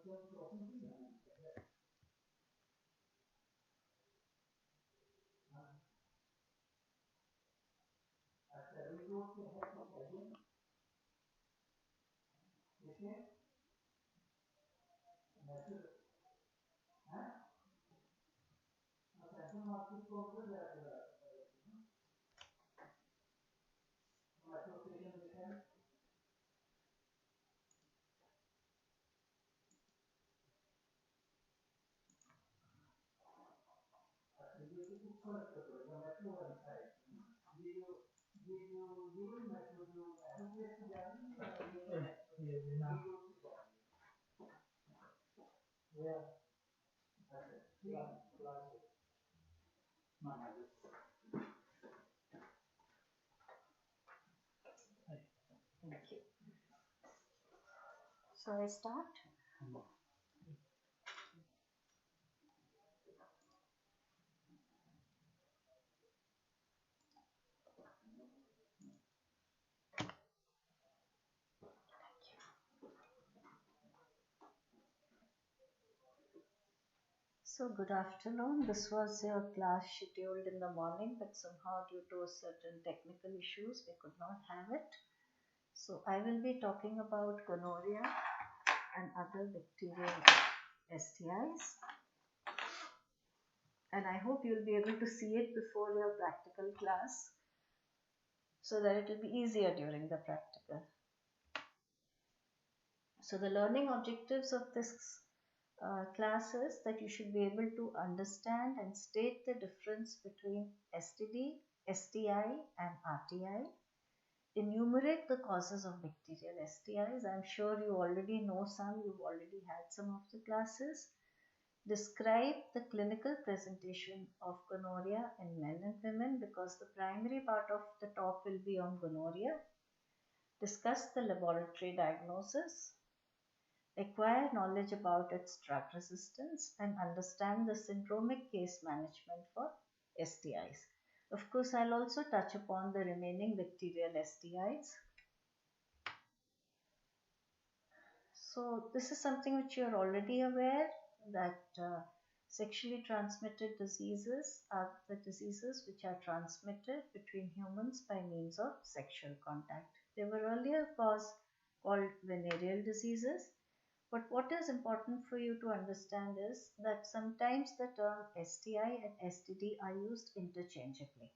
Thank you. So I start. So good afternoon. This was your class scheduled in the morning, but somehow due to certain technical issues, we could not have it. So I will be talking about gonorrhea and other bacterial STIs. And I hope you'll be able to see it before your practical class so that it will be easier during the practical. So the learning objectives of this class is that you should be able to understand and state the difference between STD, STI and RTI. Enumerate the causes of bacterial STIs. I'm sure you already know some, you've already had some of the classes. Describe the clinical presentation of gonorrhea in men and women because the primary part of the talk will be on gonorrhea. Discuss the laboratory diagnosis. Acquire knowledge about its drug resistance and understand the syndromic case management for STIs. Of course, I'll also touch upon the remaining bacterial STIs. So this is something which you're already aware that sexually transmitted diseases are the diseases which are transmitted between humans by means of sexual contact. They were earlier called venereal diseases. But what is important for you to understand is that sometimes the term STI and STD are used interchangeably.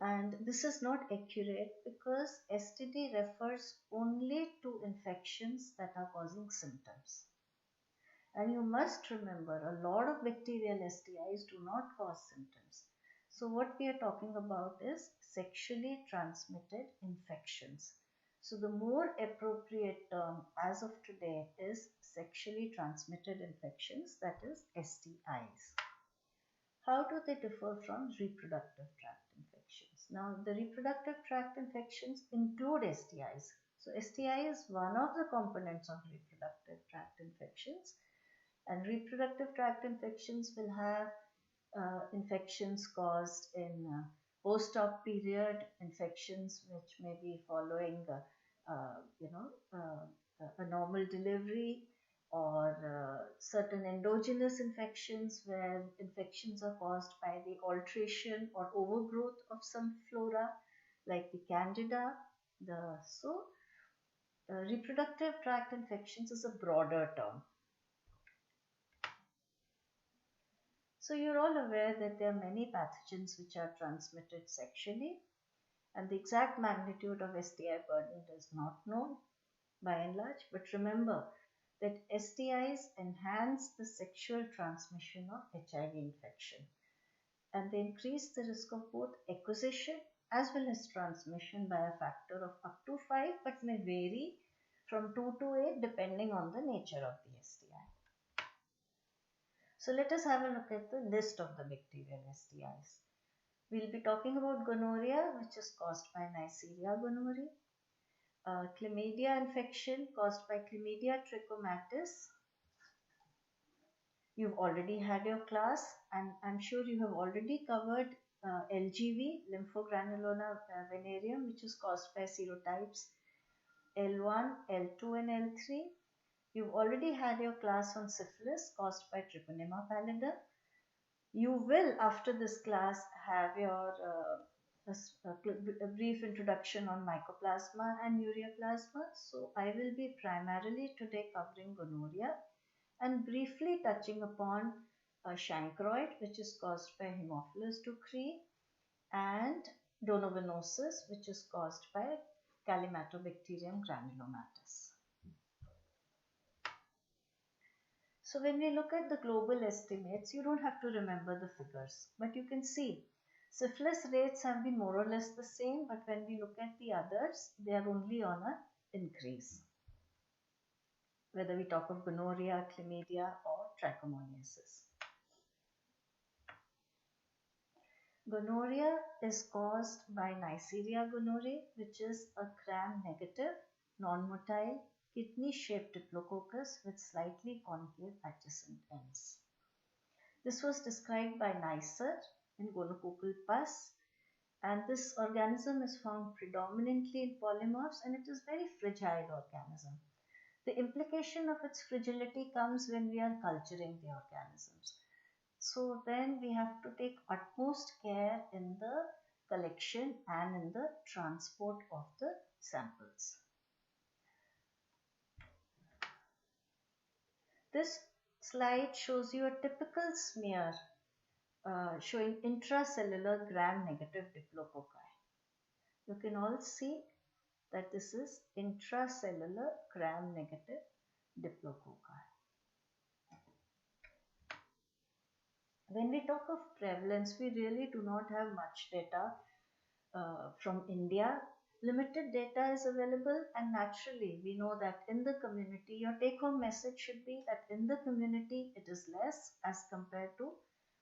And this is not accurate because STD refers only to infections that are causing symptoms. And you must remember a lot of bacterial STIs do not cause symptoms. So what we are talking about is sexually transmitted infections. So the more appropriate term as of today is sexually transmitted infections, that is STIs. How do they differ from reproductive tract infections? Now the reproductive tract infections include STIs. So STI is one of the components of reproductive tract infections, and reproductive tract infections will have infections caused in post-op period, infections which may be following a normal delivery, or certain endogenous infections where infections are caused by the alteration or overgrowth of some flora like the candida. Reproductive tract infections is a broader term. So you're all aware that there are many pathogens which are transmitted sexually, and the exact magnitude of STI burden is not known by and large. But remember that STIs enhance the sexual transmission of HIV infection, and they increase the risk of both acquisition as well as transmission by a factor of up to 5, but may vary from 2 to 8 depending on the nature of the STI. So let us have a look at the list of the bacterial STIs. We'll be talking about gonorrhea, which is caused by Neisseria gonorrhoeae. Chlamydia infection caused by Chlamydia trachomatis. You've already had your class, and I'm sure you have already covered LGV, lymphogranuloma venereum, which is caused by serotypes L1, L2 and L3. You've already had your class on syphilis caused by Treponema pallidum. You will, after this class, have your a brief introduction on mycoplasma and ureaplasma. So I will be primarily today covering gonorrhea and briefly touching upon chancroid, which is caused by Haemophilus ducreyi, and donovenosis, which is caused by Calymatobacterium granulomatis. So when we look at the global estimates, you don't have to remember the figures, but you can see syphilis rates have been more or less the same, but when we look at the others, they are only on an increase. Whether we talk of gonorrhea, chlamydia, or trichomoniasis. Gonorrhea is caused by Neisseria gonorrhoeae, which is a gram-negative, non-motile, kidney-shaped diplococcus with slightly concave adjacent ends. This was described by Neisser in gonococcal pus, and this organism is found predominantly in polymorphs, and it is a very fragile organism. The implication of its fragility comes when we are culturing the organisms. So then we have to take utmost care in the collection and in the transport of the samples. This slide shows you a typical smear showing intracellular gram-negative diplococci. You can all see that this is intracellular gram-negative diplococci. When we talk of prevalence, we really do not have much data from India. Limited data is available, and naturally we know that in the community, your take-home message should be that in the community it is less as compared to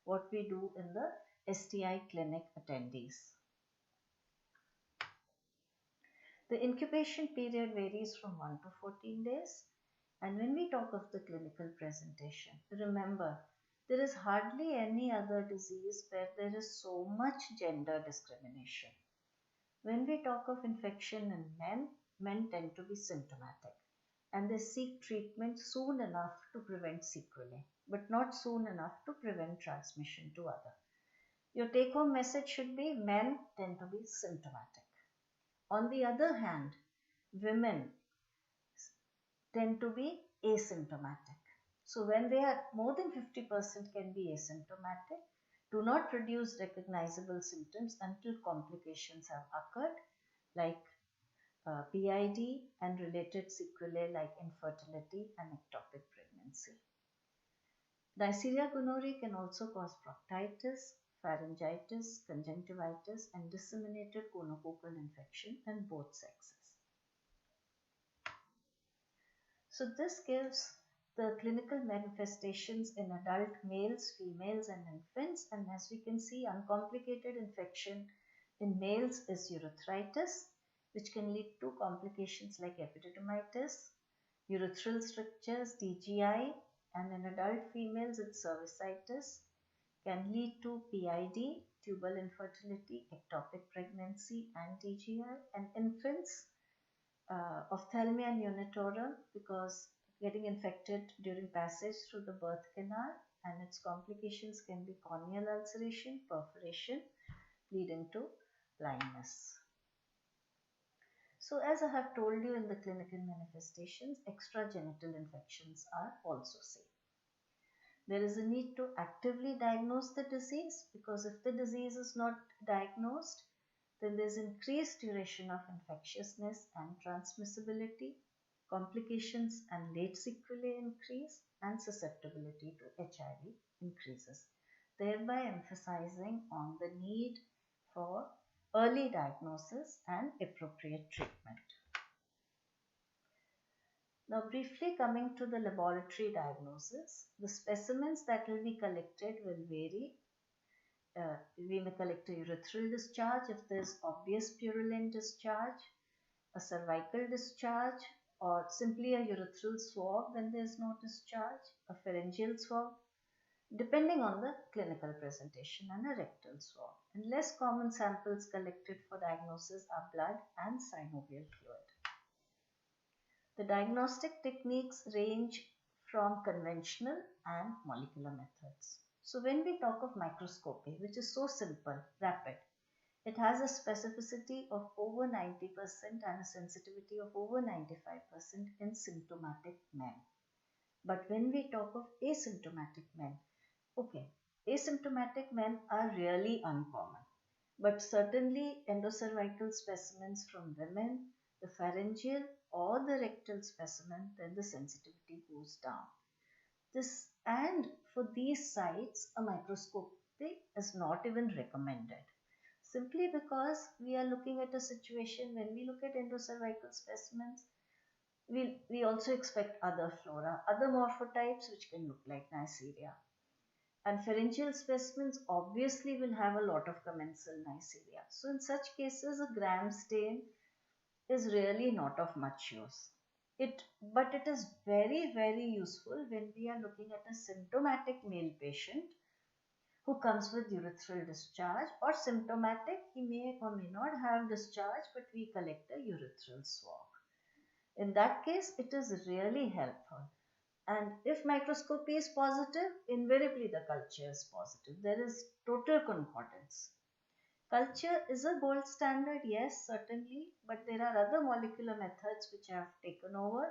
what we do in the STI clinic attendees. The incubation period varies from 1 to 14 days, and when we talk of the clinical presentation, remember, there is hardly any other disease where there is so much gender discrimination. When we talk of infection in men, men tend to be symptomatic and they seek treatment soon enough to prevent sequelae, but not soon enough to prevent transmission to others. Your take-home message should be men tend to be symptomatic. On the other hand, women tend to be asymptomatic. So when they are more than 50% can be asymptomatic, do not produce recognizable symptoms until complications have occurred, like PID and related sequelae like infertility and ectopic pregnancy. Neisseria gonorrhoeae can also cause proctitis, pharyngitis, conjunctivitis, and disseminated gonococcal infection in both sexes. So this gives the clinical manifestations in adult males, females, and infants, and as we can see, uncomplicated infection in males is urethritis, which can lead to complications like epididymitis, urethral strictures, DGI, and in adult females it's cervicitis, can lead to PID, tubal infertility, ectopic pregnancy, and DGI, and infants ophthalmia unitorum because getting infected during passage through the birth canal, and its complications can be corneal ulceration, perforation, leading to blindness. So as I have told you in the clinical manifestations, extragenital infections are also seen. There is a need to actively diagnose the disease because if the disease is not diagnosed, then there is increased duration of infectiousness and transmissibility, complications and late sequelae increase, and susceptibility to HIV increases, thereby emphasizing on the need for early diagnosis and appropriate treatment. Now briefly coming to the laboratory diagnosis, the specimens that will be collected will vary. We may collect a urethral discharge if there is obvious purulent discharge, a cervical discharge, or simply a urethral swab when there is no discharge, a pharyngeal swab, depending on the clinical presentation, and a rectal swab. And less common samples collected for diagnosis are blood and synovial fluid. The diagnostic techniques range from conventional and molecular methods. So when we talk of microscopy, which is so simple, rapid, it has a specificity of over 90% and a sensitivity of over 95% in symptomatic men. But when we talk of asymptomatic men, okay, asymptomatic men are really uncommon. But certainly endocervical specimens from women, the pharyngeal or the rectal specimen, then the sensitivity goes down. And for these sites, a microscopy is not even recommended. Simply because we are looking at a situation when we look at endocervical specimens, we also expect other flora, other morphotypes which can look like Neisseria. And pharyngeal specimens obviously will have a lot of commensal Neisseria. So in such cases, a Gram stain is really not of much use. But it is very, very useful when we are looking at a symptomatic male patient who comes with urethral discharge, or symptomatic, he may or may not have discharge, but we collect a urethral swab. In that case, it is really helpful. And if microscopy is positive, invariably the culture is positive. There is total concordance. Culture is a gold standard, yes, certainly, but there are other molecular methods which have taken over,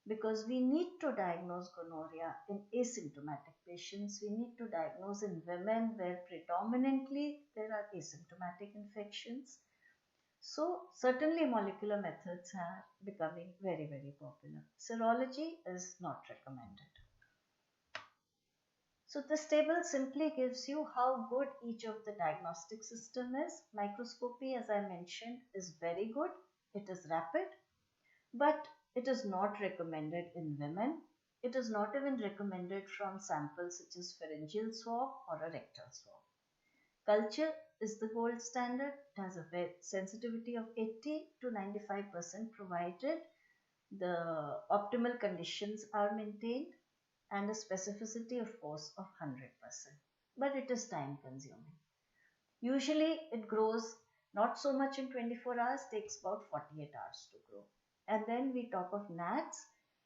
because we need to diagnose gonorrhea in asymptomatic patients. We need to diagnose in women where predominantly there are asymptomatic infections. So certainly molecular methods are becoming very, very popular. Serology is not recommended. So this table simply gives you how good each of the diagnostic system is. Microscopy, as I mentioned, is very good. It is rapid, but it is not recommended in women. It is not even recommended from samples such as pharyngeal swab or a rectal swab. Culture is the gold standard. It has a sensitivity of 80 to 95% provided the optimal conditions are maintained, and a specificity of course of 100%. But it is time consuming. Usually it grows not so much in 24 hours, takes about 48 hours to grow. And then we talk of NATs.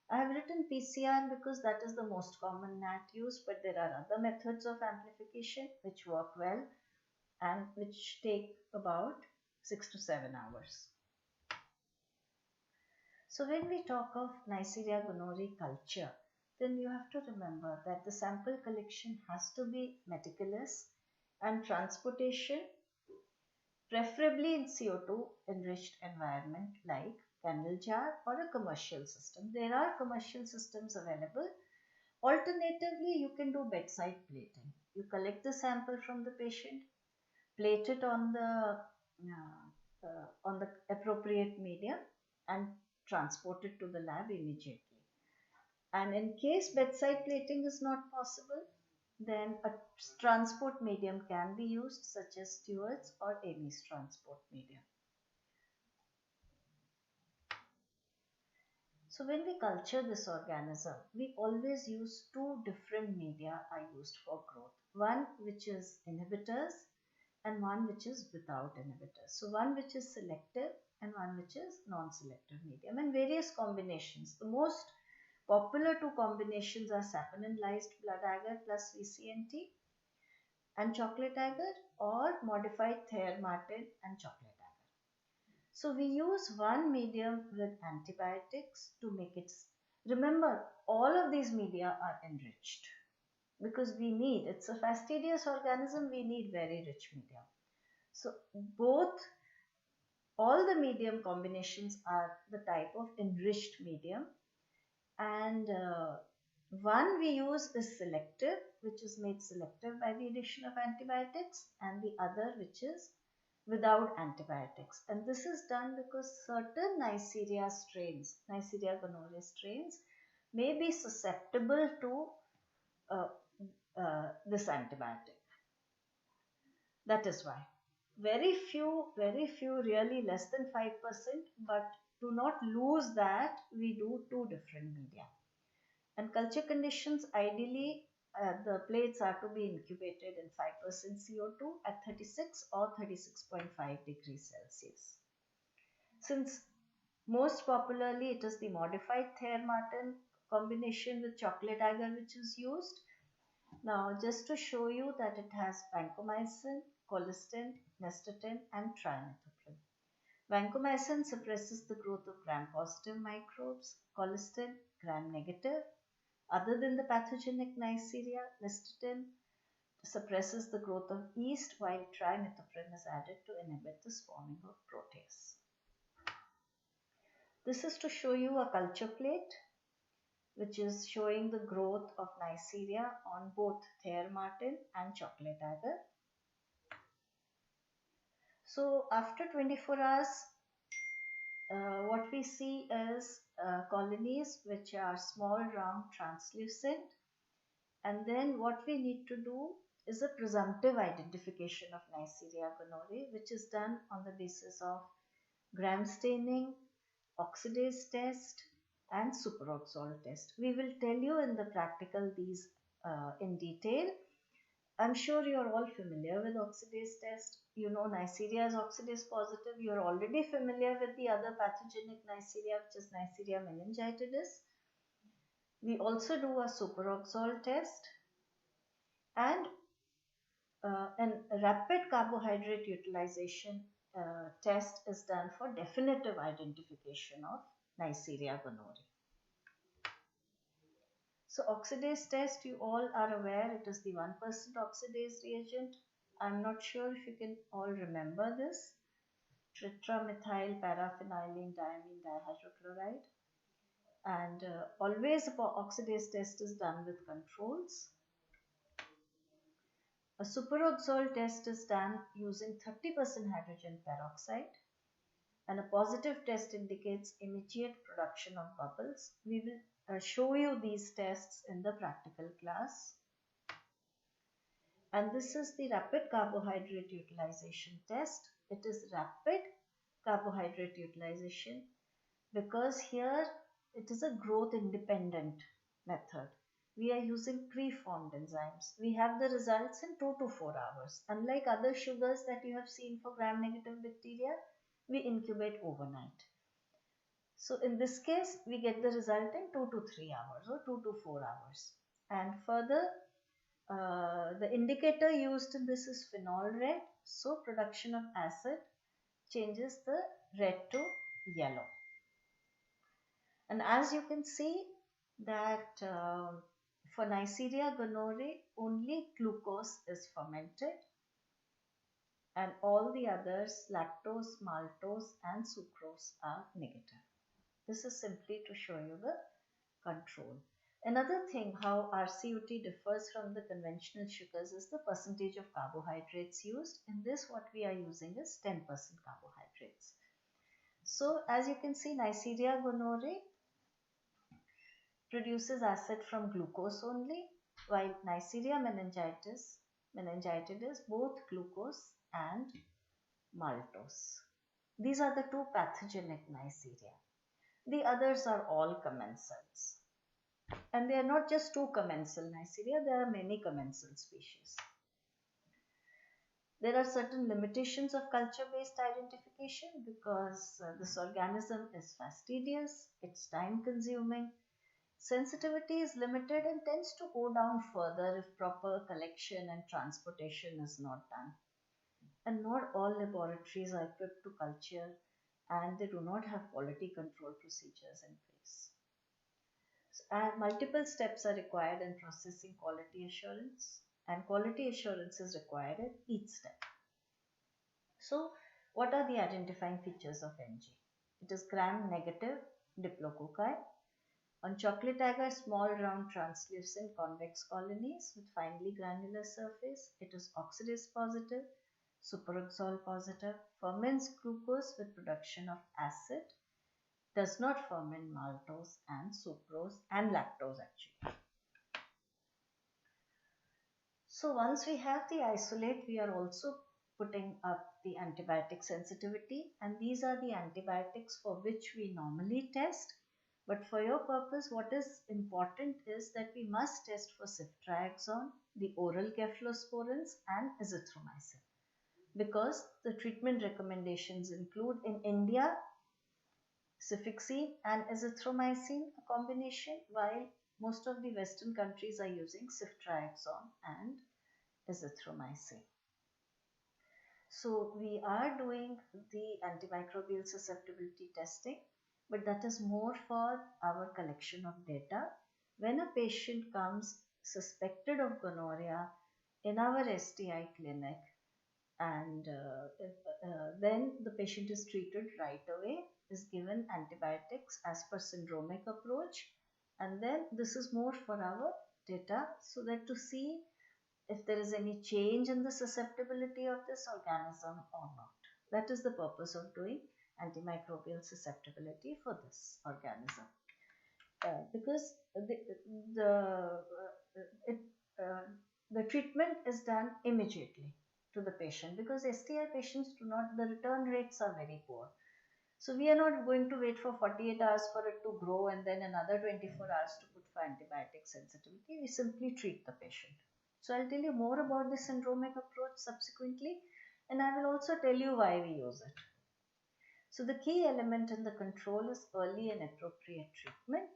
I have written PCR because that is the most common NAT used, but there are other methods of amplification which work well and which take about 6 to 7 hours. So when we talk of Neisseria gonorrhoeae culture, then you have to remember that the sample collection has to be meticulous, and transportation preferably in CO2 enriched environment like candle jar or a commercial system. There are commercial systems available. Alternatively, you can do bedside plating. You collect the sample from the patient, plate it on the appropriate medium, and transport it to the lab immediately. And in case bedside plating is not possible, then a transport medium can be used, such as Stewart's or Amy's transport medium. So when we culture this organism, we always use two different media are used for growth. One which is inhibitors and one which is without inhibitors. So one which is selective and one which is non-selective medium, and various combinations. The most popular two combinations are saponin-lysed blood agar plus VCNT and chocolate agar, or modified Thayer-Martin and chocolate agar. So we use one medium with antibiotics to make it. Remember, all of these media are enriched because it's a fastidious organism, we need very rich medium. So all the medium combinations are the type of enriched medium, and one we use is selective, which is made selective by the addition of antibiotics, and the other which is without antibiotics. And this is done because certain Neisseria strains, Neisseria gonorrhoeae strains, may be susceptible to this antibiotic. That is why. Very few, really less than 5%, but to not lose that, we do two different media. And culture conditions, ideally, the plates are to be incubated in 5% CO2 at 36 or 36.5 degrees Celsius. Since Most popularly, it is the modified Thayer-Martin combination with chocolate agar which is used. Now, just to show you that it has vancomycin, colistin, nystatin, and trimethoprim. Vancomycin suppresses the growth of gram-positive microbes, colistin gram-negative. Other than the pathogenic Neisseria, nystatin suppresses the growth of yeast, while trimethoprim is added to inhibit the swarming of protease. This is to show you a culture plate which is showing the growth of Neisseria on both Thayer-Martin and chocolate agar. So after 24 hours, what we see is colonies which are small, round, translucent, and then what we need to do is a presumptive identification of Neisseria gonorrhoeae, which is done on the basis of gram staining, oxidase test, and superoxol test. We will tell you in the practical these in detail. I'm sure you're all familiar with oxidase test. You know Neisseria is oxidase positive. You're already familiar with the other pathogenic Neisseria, which is Neisseria meningitidis. We also do a superoxol test, and a rapid carbohydrate utilization test is done for definitive identification of Neisseria gonorrhoeae. So oxidase test, you all are aware, it is the 1% oxidase reagent. I'm not sure if you can all remember this. Tetramethyl paraphenylene diamine dihydrochloride. And always a oxidase test is done with controls. A superoxol test is done using 30% hydrogen peroxide, and a positive test indicates immediate production of bubbles. We will show you these tests in the practical class. And this is the rapid carbohydrate utilization test. It is rapid carbohydrate utilization because here it is a growth independent method. We are using preformed enzymes. We have the results in 2 to 4 hours. Unlike other sugars that you have seen for gram-negative bacteria, we incubate overnight. So in this case, we get the result in 2 to 3 hours or 2 to 4 hours. And further, the indicator used in this is phenol red. So production of acid changes the red to yellow. And as you can see that for Neisseria gonorrhoeae, only glucose is fermented and all the others, lactose, maltose and sucrose, are negative. This is simply to show you the control. Another thing how RCUT differs from the conventional sugars is the percentage of carbohydrates used. In this, what we are using is 10% carbohydrates. So as you can see, Neisseria gonorrhoeae produces acid from glucose only, while Neisseria meningitidis both glucose and maltose. These are the two pathogenic Neisseria. The others are all commensals. And they are not just two commensal Neisseria, there are many commensal species. There are certain limitations of culture-based identification because this organism is fastidious, it's time-consuming, sensitivity is limited and tends to go down further if proper collection and transportation is not done. And not all laboratories are equipped to culture and they do not have quality control procedures in place. Multiple steps are required in processing quality assurance, and quality assurance is required at each step. So, what are the identifying features of NG? It is gram-negative diplococci. On chocolate agar, small round translucent convex colonies with finely granular surface. It is oxidase positive, superoxol positive, ferments glucose with production of acid, does not ferment maltose and sucrose and lactose actually. So once we have the isolate, we are also putting up the antibiotic sensitivity, and these are the antibiotics for which we normally test. But for your purpose, what is important is that we must test for ceftriaxone, the oral cephalosporins and azithromycin, because the treatment recommendations include in India cefixime and azithromycin, a combination, while most of the Western countries are using ceftriaxone and azithromycin. So we are doing the antimicrobial susceptibility testing, but that is more for our collection of data. When a patient comes suspected of gonorrhea in our STI clinic, and then the patient is treated right away, is given antibiotics as per syndromic approach, and then this is more for our data, so that to see if there is any change in the susceptibility of this organism or not. That is the purpose of doing antimicrobial susceptibility for this organism. Because the treatment is done immediately to the patient, because STI patients do not, the return rates are very poor. So we are not going to wait for 48 hours for it to grow and then another 24 hours to put for antibiotic sensitivity. We simply treat the patient. So I'll tell you more about the syndromic approach subsequently, and I will also tell you why we use it. So the key element in the control is early and appropriate treatment.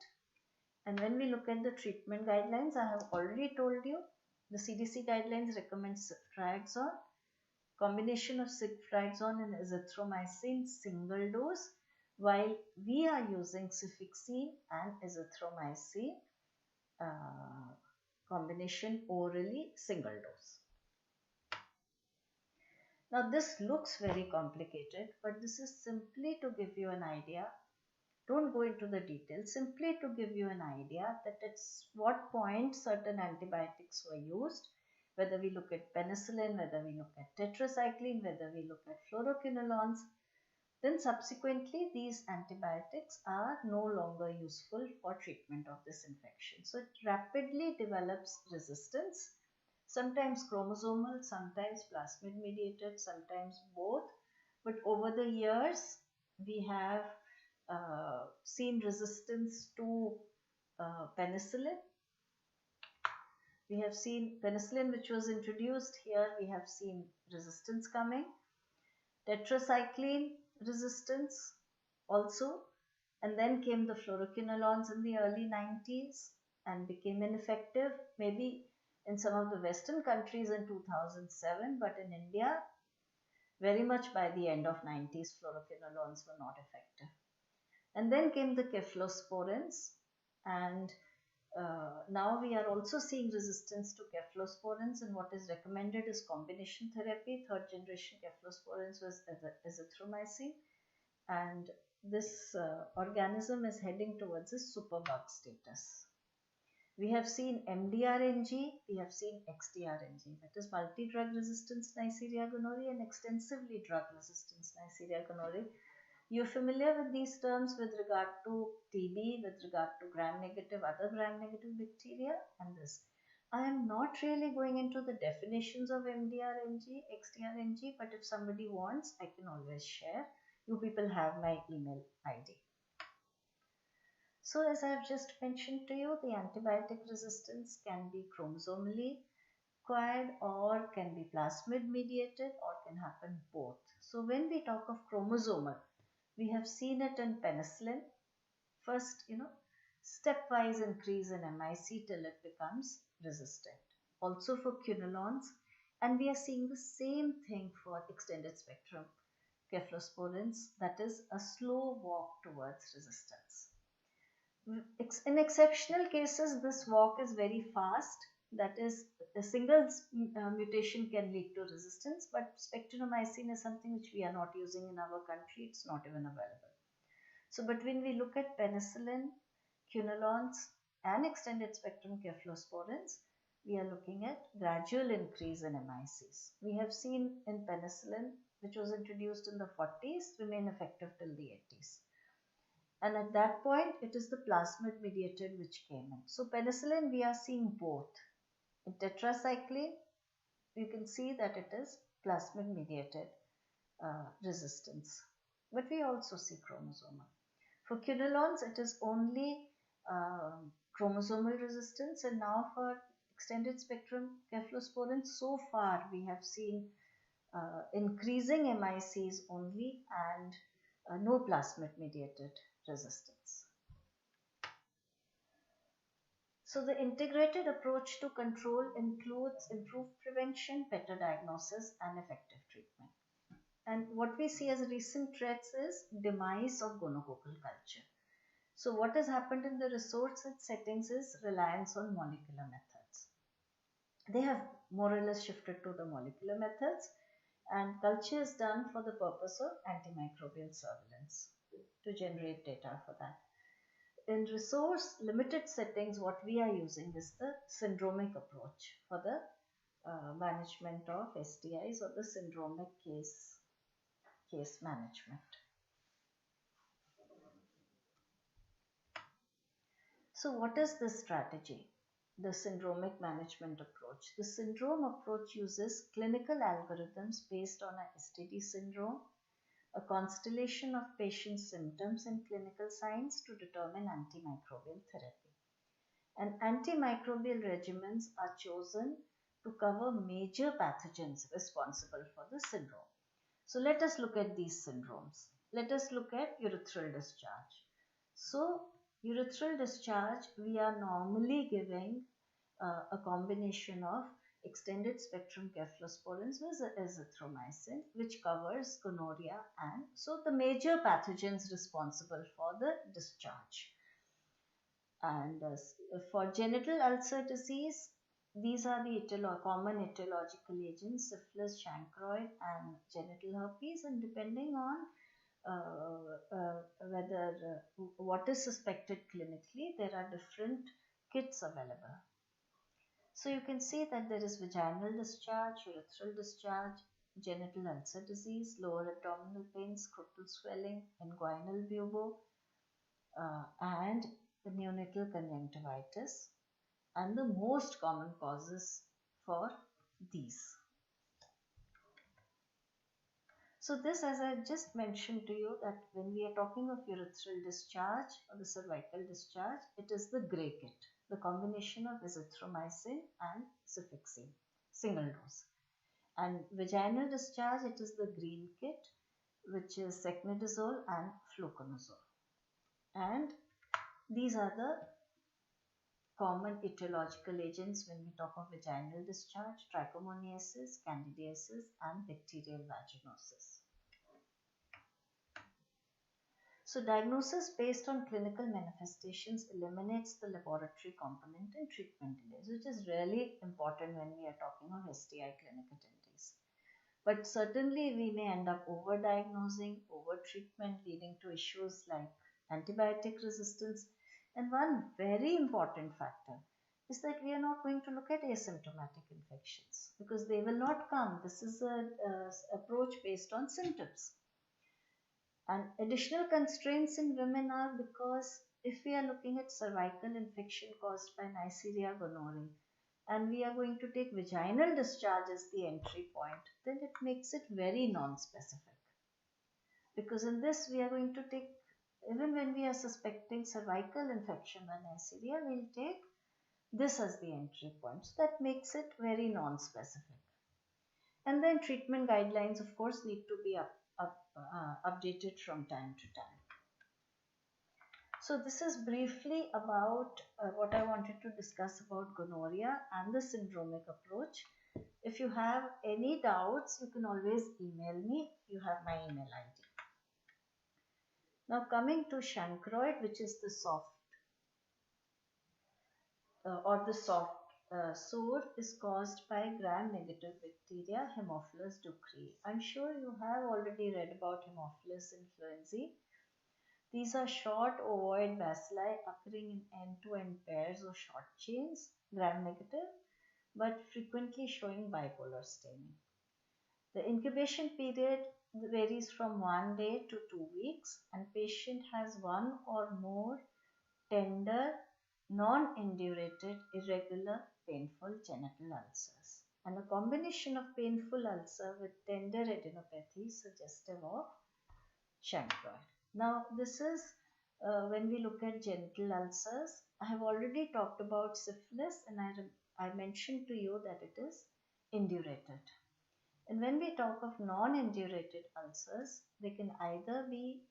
And when we look at the treatment guidelines, I have already told you the CDC guidelines recommend ceftriaxone, combination of ceftriaxone and azithromycin single dose, while we are using cefixime and azithromycin combination orally single dose. Now this looks very complicated, but this is simply to give you an idea. Don't go into the details, simply to give you an idea that at what point certain antibiotics were used, whether we look at penicillin, whether we look at tetracycline, whether we look at fluoroquinolones. Then subsequently these antibiotics are no longer useful for treatment of this infection. So it rapidly develops resistance, sometimes chromosomal, sometimes plasmid mediated, sometimes both. But over the years we have seen resistance to penicillin. We have seen penicillin, which was introduced here, we have seen resistance coming. Tetracycline resistance also, and then came the fluoroquinolones in the early 90s and became ineffective, maybe in some of the Western countries in 2007, but in India, very much by the end of 90s, fluoroquinolones were not effective. And then came the cephalosporins, and now we are also seeing resistance to cephalosporins, and what is recommended is combination therapy. Third generation cephalosporins was azithromycin, and this organism is heading towards a superbug status. We have seen MDR-NG, we have seen XDR-NG, that is multi-drug resistance Neisseria gonorrhoeae and extensively drug resistance Neisseria gonorrhoeae. You're familiar with these terms with regard to TB, with regard to gram-negative, other gram-negative bacteria, and this. I am not really going into the definitions of MDR-NG, XDR-NG, but if somebody wants, I can always share. You people have my email ID. So as I have just mentioned to you, the antibiotic resistance can be chromosomally acquired or can be plasmid mediated or can happen both. So when we talk of chromosomal, we have seen it in penicillin. First, stepwise increase in MIC till it becomes resistant. Also for quinolones, and we are seeing the same thing for extended spectrum cephalosporins, that is a slow walk towards resistance. In exceptional cases, this walk is very fast, that is a single mutation can lead to resistance, but spectinomycin is something which we are not using in our country, it's not even available. So, but when we look at penicillin, quinolones and extended spectrum cephalosporins, we are looking at gradual increase in MICs. We have seen in penicillin, which was introduced in the 40s, remain effective till the 80s. And at that point, it is the plasmid mediated which came in. So penicillin, we are seeing both. In tetracycline, you can see that it is plasmid mediated resistance. But we also see chromosomal. For quinolones, it is only chromosomal resistance, and now for extended spectrum cephalosporins, so far we have seen increasing MICs only and no plasmid mediated resistance. So the integrated approach to control includes improved prevention, better diagnosis, and effective treatment. And what we see as recent threats is demise of gonococcal culture. So what has happened in the resource settings is reliance on molecular methods. They have more or less shifted to the molecular methods, and culture is done for the purpose of antimicrobial surveillance to generate data for that. In resource limited settings, what we are using is the syndromic approach for the management of STIs, or the syndromic case management. So what is this strategy? The syndromic management approach. The syndrome approach uses clinical algorithms based on a STD syndrome, a constellation of patient symptoms and clinical signs to determine antimicrobial therapy. And antimicrobial regimens are chosen to cover major pathogens responsible for the syndrome. So let us look at these syndromes. Let us look at urethral discharge. So urethral discharge, we are normally giving a combination of extended spectrum cephalosporins with azithromycin, which covers gonorrhea and so the major pathogens responsible for the discharge. And for genital ulcer disease, these are the common etiological agents: syphilis, chancroid, and genital herpes. And depending on what is suspected clinically, there are different kits available. So you can see that there is vaginal discharge, urethral discharge, genital ulcer disease, lower abdominal pain, scrotal swelling, inguinal bubo, and the neonatal conjunctivitis, and the most common causes for these. So this, as I just mentioned to you, that when we are talking of urethral discharge or the cervical discharge, it is the grey kit, the combination of azithromycin and cefixime, single dose. And vaginal discharge, it is the green kit, which is secnidazole and fluconazole. And these are the common etiological agents when we talk of vaginal discharge: trichomoniasis, candidiasis, and bacterial vaginosis. So diagnosis based on clinical manifestations eliminates the laboratory component in treatment delays, which is really important when we are talking of STI clinic attendees. But certainly we may end up over-diagnosing, over-treatment, leading to issues like antibiotic resistance. And one very important factor is that we are not going to look at asymptomatic infections because they will not come. This is an approach based on symptoms. And additional constraints in women are because if we are looking at cervical infection caused by Neisseria gonorrhoeae and we are going to take vaginal discharge as the entry point, then it makes it very non-specific. Because in this we are going to take, even when we are suspecting cervical infection by Neisseria, we'll take this as the entry point. So that makes it very non-specific. And then treatment guidelines, of course, need to be updated from time to time. So this is briefly about what I wanted to discuss about gonorrhea and the syndromic approach. If you have any doubts, you can always email me. You have my email ID. Now coming to chancroid, which is the soft sore, is caused by gram-negative bacteria Haemophilus ducreyi. I'm sure you have already read about Haemophilus influenzae. These are short ovoid bacilli occurring in end-to-end pairs or short chains, gram-negative, but frequently showing bipolar staining. The incubation period varies from 1 day to 2 weeks, and patient has one or more tender, non-indurated, irregular, painful genital ulcers, and a combination of painful ulcer with tender adenopathy suggestive of chancroid. Now this is when we look at genital ulcers. I have already talked about syphilis, and I mentioned to you that it is indurated. And when we talk of non-indurated ulcers, they can either be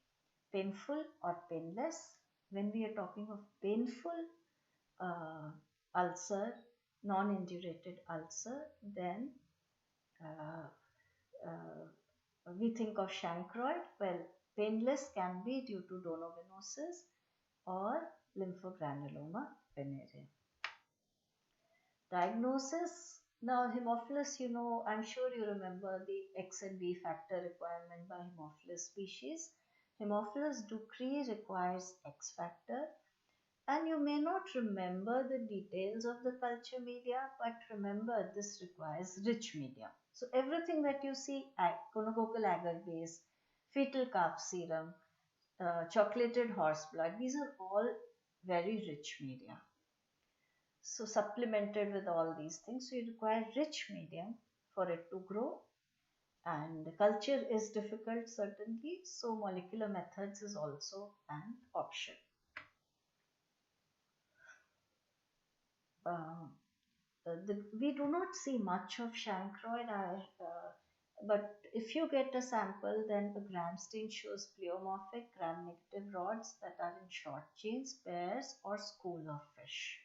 painful or painless. When we are talking of painful ulcer, non-indurated ulcer, then uh, we think of chancroid. Well, painless can be due to donovenosis or lymphogranuloma venereum. Diagnosis. Now, Haemophilus, I'm sure you remember the X and V factor requirement by Haemophilus species. Haemophilus ducrei requires X factor, and you may not remember the details of the culture media, but remember this requires rich media. So everything that you see, gonococcal agar base, fetal calf serum, chocolated horse blood, these are all very rich media. So supplemented with all these things, so you require rich medium for it to grow, and culture is difficult certainly, so molecular methods is also an option. We do not see much of chancroid, but if you get a sample, then a gram stain shows pleomorphic gram-negative rods that are in short chains, pairs, or school of fish.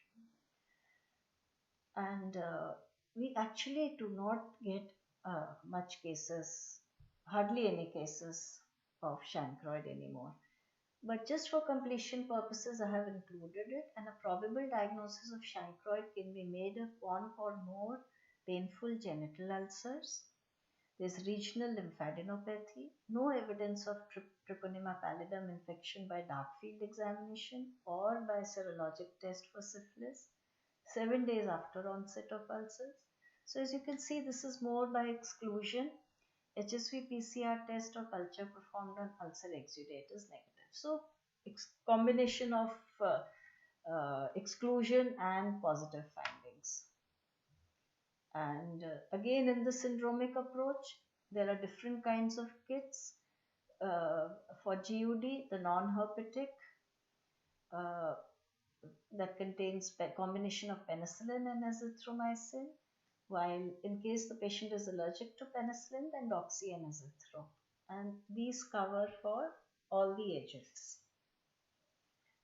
And we actually do not get much cases, hardly any cases of chancroid anymore. But just for completion purposes, I have included it, and a probable diagnosis of chancroid can be made of one or more painful genital ulcers. There's regional lymphadenopathy, no evidence of Treponema pallidum infection by dark field examination or by serologic test for syphilis, 7 days after onset of ulcers. So as you can see, this is more by exclusion. HSV PCR test or culture performed on ulcer exudate is negative. So combination of exclusion and positive findings. And again, in the syndromic approach, there are different kinds of kits. For GUD, the non-herpetic that contains a combination of penicillin and azithromycin, while in case the patient is allergic to penicillin, then doxy and azithro. And these cover for all the ages.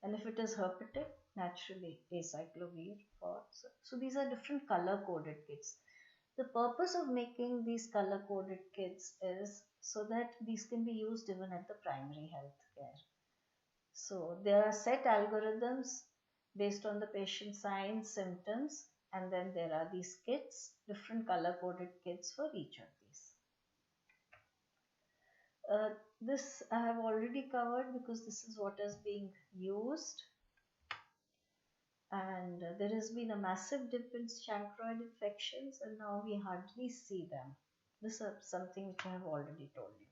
And if it is herpetic, naturally acyclovir for. So these are different color-coded kits. The purpose of making these color-coded kits is so that these can be used even at the primary health care. So there are set algorithms based on the patient's signs, symptoms, and then there are these kits, different color-coded kits for each of these. This I have already covered because this is what is being used. And there has been a massive dip in chancroid infections, and now we hardly see them. This is something which I have already told you.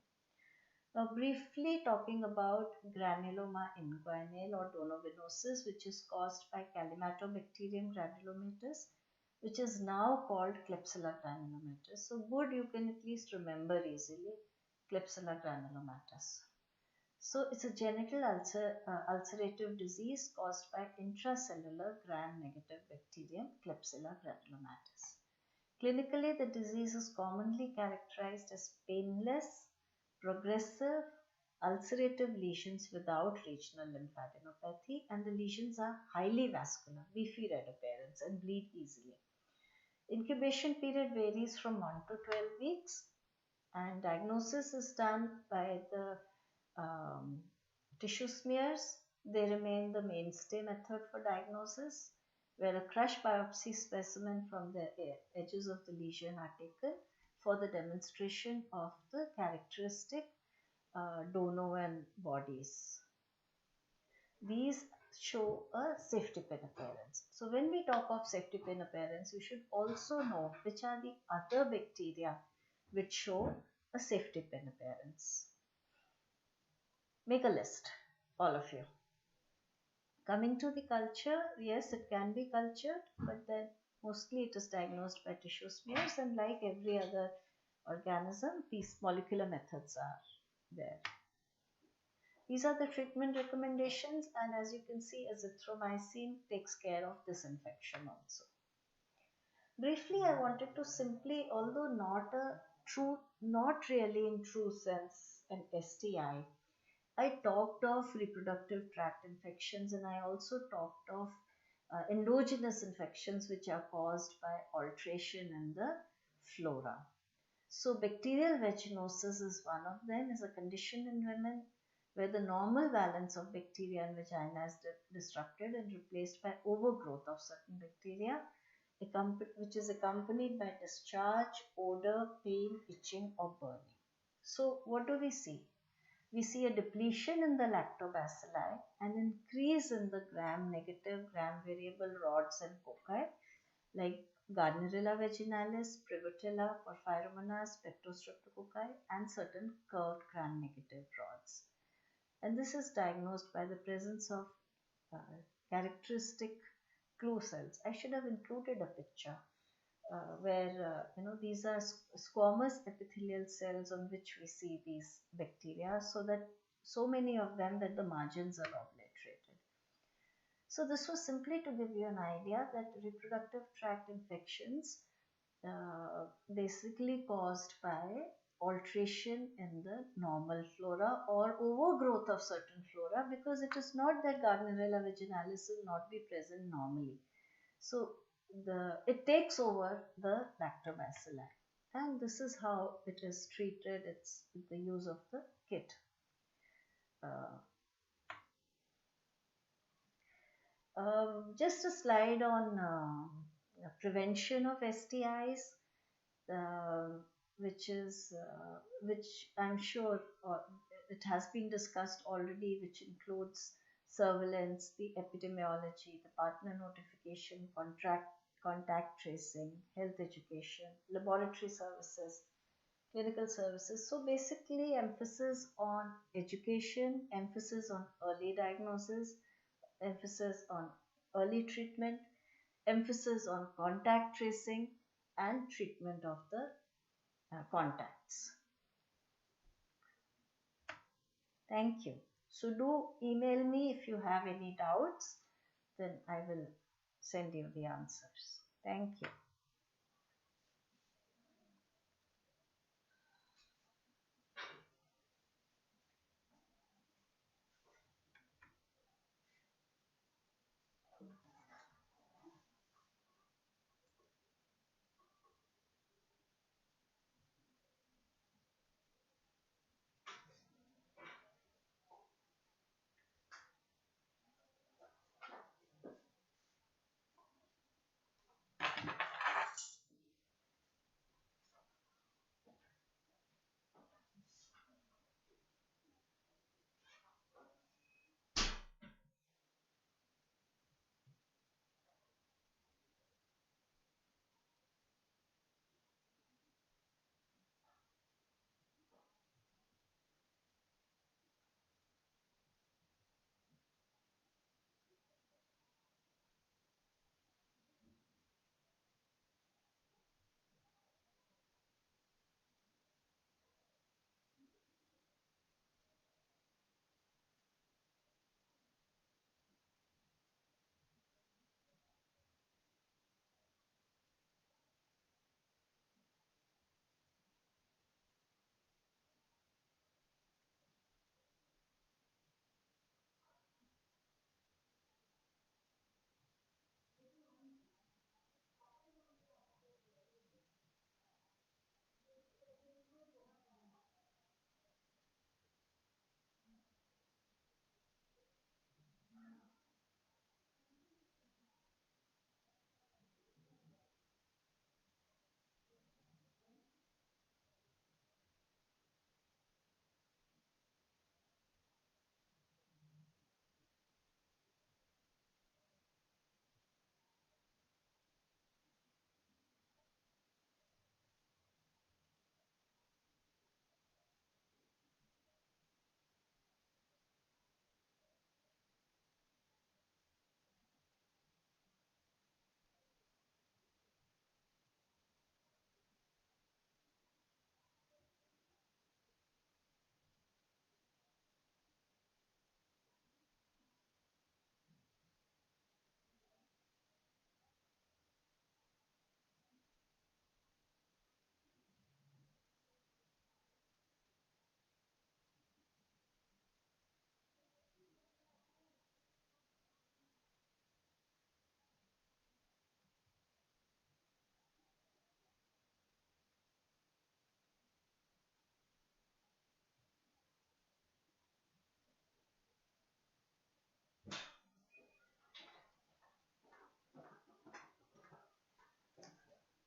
Now, briefly talking about granuloma inguinale or donovenosis, which is caused by Calimatobacterium granulomatis, which is now called Klebsiella granulomatis. So good, you can at least remember easily Klebsiella granulomatis. So it's a genital ulcerative disease caused by intracellular gram-negative bacterium Klebsiella granulomatis. Clinically, the disease is commonly characterized as painless, progressive, ulcerative lesions without regional lymphadenopathy, and the lesions are highly vascular, beefy red appearance, and bleed easily. Incubation period varies from 1 to 12 weeks, and diagnosis is done by the tissue smears. They remain the mainstay method for diagnosis, where a crush biopsy specimen from the edges of the lesion are taken for the demonstration of the characteristic Donovan bodies. These show a safety pin appearance. So when we talk of safety pin appearance, you should also know which are the other bacteria which show a safety pin appearance. Make a list, all of you. Coming to the culture, yes, it can be cultured, but then mostly it is diagnosed by tissue smears, and like every other organism, these molecular methods are there. These are the treatment recommendations, and as you can see, azithromycin takes care of this infection also. Briefly, I wanted to simply, although not really in true sense an STI, I talked of reproductive tract infections, and I also talked of endogenous infections which are caused by alteration in the flora. So bacterial vaginosis is one of them, is a condition in women where the normal balance of bacteria in vagina is disrupted and replaced by overgrowth of certain bacteria, which is accompanied by discharge, odor, pain, itching, or burning. So what do we see? We see a depletion in the lactobacilli, an increase in the gram-negative, gram-variable rods and cocci like Gonorrhoea vaginalis, Prevotella, Porphyromonas, Pectostreptococci, and certain curved gram-negative rods. And this is diagnosed by the presence of uh, characteristic clue cells. I should have included a picture where these are squamous epithelial cells on which we see these bacteria, so many of them that the margins are obliterated. So this was simply to give you an idea that reproductive tract infections basically caused by alteration in the normal flora or overgrowth of certain flora, because it is not that Gardnerella vaginalis will not be present normally. So it takes over the lactobacilli, and this is how it is treated. It's the use of the kit. Just a slide on prevention of STIs, which I'm sure it has been discussed already, which includes surveillance, the epidemiology, the partner notification, contact tracing, health education, laboratory services, clinical services. So basically emphasis on education, emphasis on early diagnosis, emphasis on early treatment, emphasis on contact tracing and treatment of the contacts. Thank you. So do email me if you have any doubts, then I will send you the answers. Thank you.